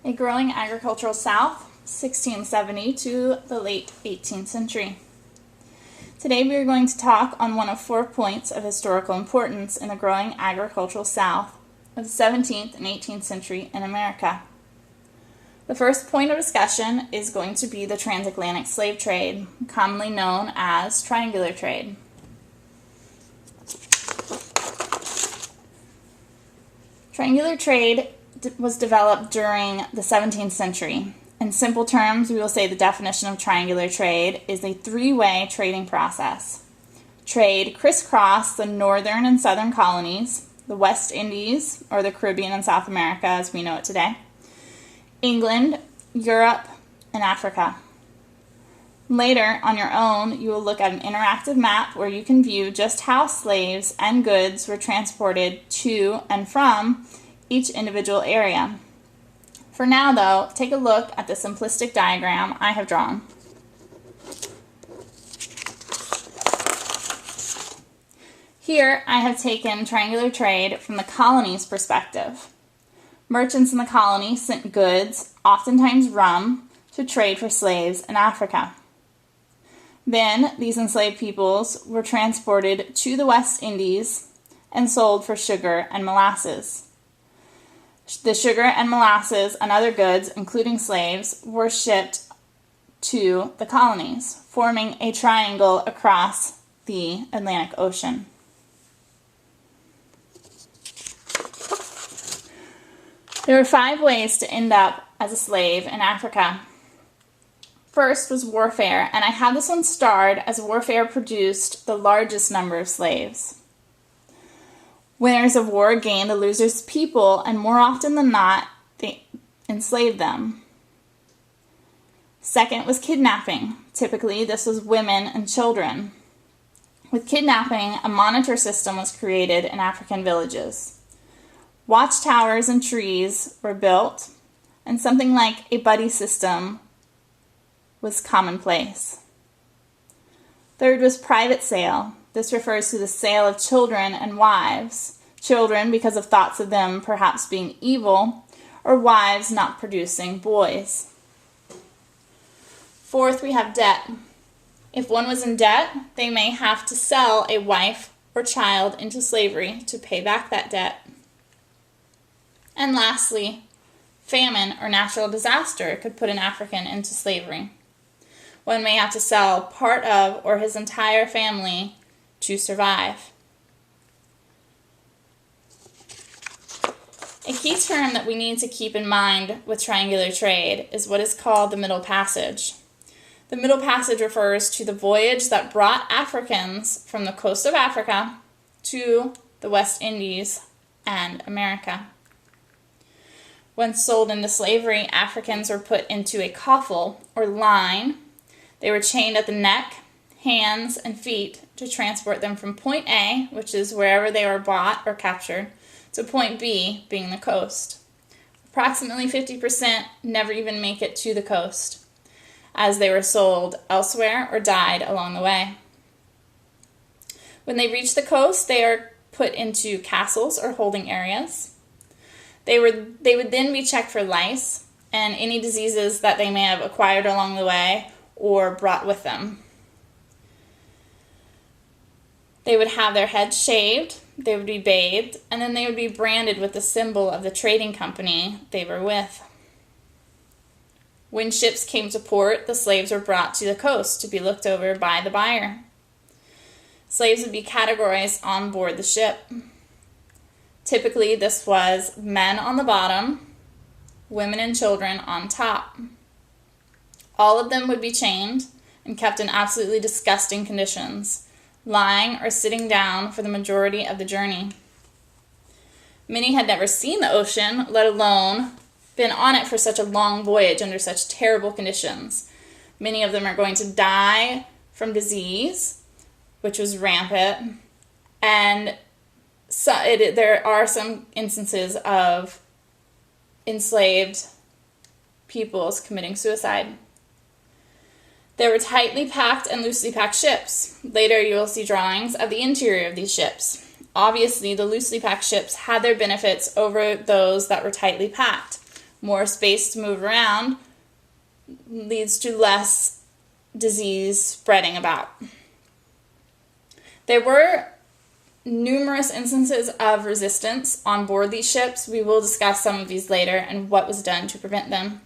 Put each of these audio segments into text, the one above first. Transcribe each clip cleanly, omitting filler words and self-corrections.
A growing agricultural South, 1670 to the late 18th century. Today we are going to talk on one of 4 points of historical importance in the growing agricultural South of the 17th and 18th century in America. The first point of discussion is going to be the transatlantic slave trade, commonly known as triangular trade. Triangular trade was developed during the 17th century. In simple terms, we will say the definition of triangular trade is a three-way trading process. Trade crisscrossed the northern and southern colonies, the West Indies, or the Caribbean and South America as we know it today, England, Europe, and Africa. Later, on your own, you will look at an interactive map where you can view just how slaves and goods were transported to and from each individual area. For now, though, take a look at the simplistic diagram I have drawn. Here, I have taken triangular trade from the colony's perspective. Merchants in the colony sent goods, oftentimes rum, to trade for slaves in Africa. Then, these enslaved peoples were transported to the West Indies and sold for sugar and molasses. The sugar and molasses and other goods, including slaves, were shipped to the colonies, forming a triangle across the Atlantic Ocean. There were 5 ways to end up as a slave in Africa. First was warfare, and I have this one starred as warfare produced the largest number of slaves. Winners of war gained the losers' people, and more often than not, they enslaved them. Second was kidnapping. Typically, this was women and children. With kidnapping, a monitor system was created in African villages. Watchtowers and trees were built, and something like a buddy system was commonplace. Third was private sale. This refers to the sale of children and wives. Children because of thoughts of them perhaps being evil, or wives not producing boys. Fourth, we have debt. If one was in debt, they may have to sell a wife or child into slavery to pay back that debt. And lastly, famine or natural disaster could put an African into slavery. One may have to sell part of or his entire family to survive. A key term that we need to keep in mind with triangular trade is what is called the Middle Passage. The Middle Passage refers to the voyage that brought Africans from the coast of Africa to the West Indies and America. When sold into slavery, Africans were put into a coffle or line. They were chained at the neck, hands, and feet to transport them from point A, which is wherever they were bought or captured, to point B, being the coast. Approximately 50% never even make it to the coast, as they were sold elsewhere or died along the way. When they reach the coast, they are put into castles or holding areas. They would then be checked for lice and any diseases that they may have acquired along the way or brought with them. They would have their heads shaved, they would be bathed, and then they would be branded with the symbol of the trading company they were with. When ships came to port, the slaves were brought to the coast to be looked over by the buyer. Slaves would be categorized on board the ship. Typically, this was men on the bottom, women and children on top. All of them would be chained and kept in absolutely disgusting conditions, lying or sitting down for the majority of the journey. Many had never seen the ocean, let alone been on it for such a long voyage under such terrible conditions. Many of them are going to die from disease, which was rampant, and there are some instances of enslaved peoples committing suicide. There were tightly packed and loosely packed ships. Later you will see drawings of the interior of these ships. Obviously, the loosely packed ships had their benefits over those that were tightly packed. More space to move around leads to less disease spreading about. There were numerous instances of resistance on board these ships. We will discuss some of these later and what was done to prevent them.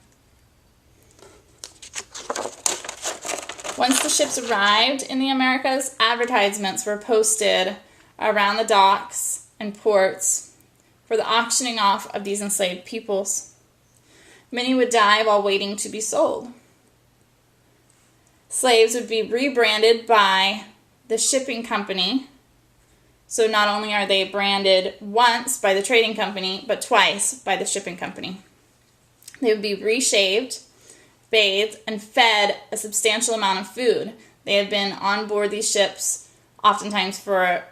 Once the ships arrived in the Americas, advertisements were posted around the docks and ports for the auctioning off of these enslaved peoples. Many would die while waiting to be sold. Slaves would be rebranded by the shipping company. So not only are they branded once by the trading company, but twice by the shipping company. They would be reshaved, bathed, and fed a substantial amount of food. They have been on board these ships oftentimes for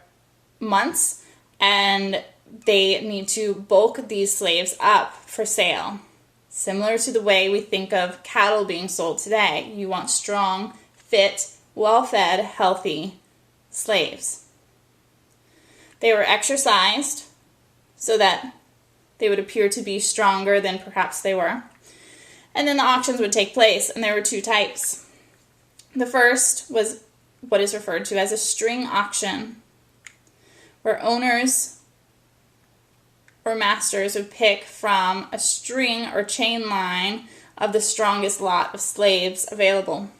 months, and they need to bulk these slaves up for sale. Similar to the way we think of cattle being sold today. You want strong, fit, well-fed, healthy slaves. They were exercised so that they would appear to be stronger than perhaps they were. And then the auctions would take place, and there were two types. The first was what is referred to as a string auction, where owners or masters would pick from a string or chain line of the strongest lot of slaves available.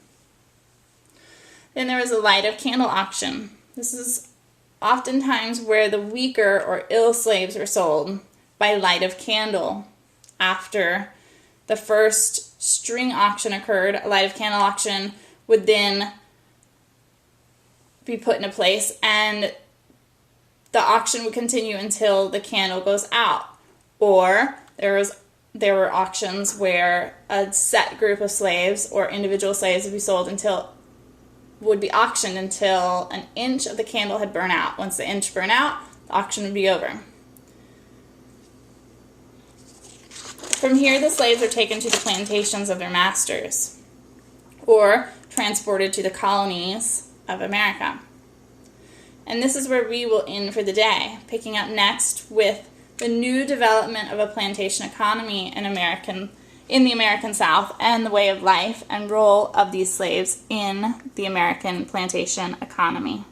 Then there was a light of candle auction. This is oftentimes where the weaker or ill slaves were sold by light of candle. After the first string auction occurred, a light of candle auction would then be put into place, and the auction would continue until the candle goes out. Or there were auctions where a set group of slaves or individual slaves would be auctioned until an inch of the candle had burned out. Once the inch burned out, the auction would be over. From here, the slaves are taken to the plantations of their masters or transported to the colonies of America. And this is where we will end for the day, picking up next with the new development of a plantation economy in the American South, and the way of life and role of these slaves in the American plantation economy.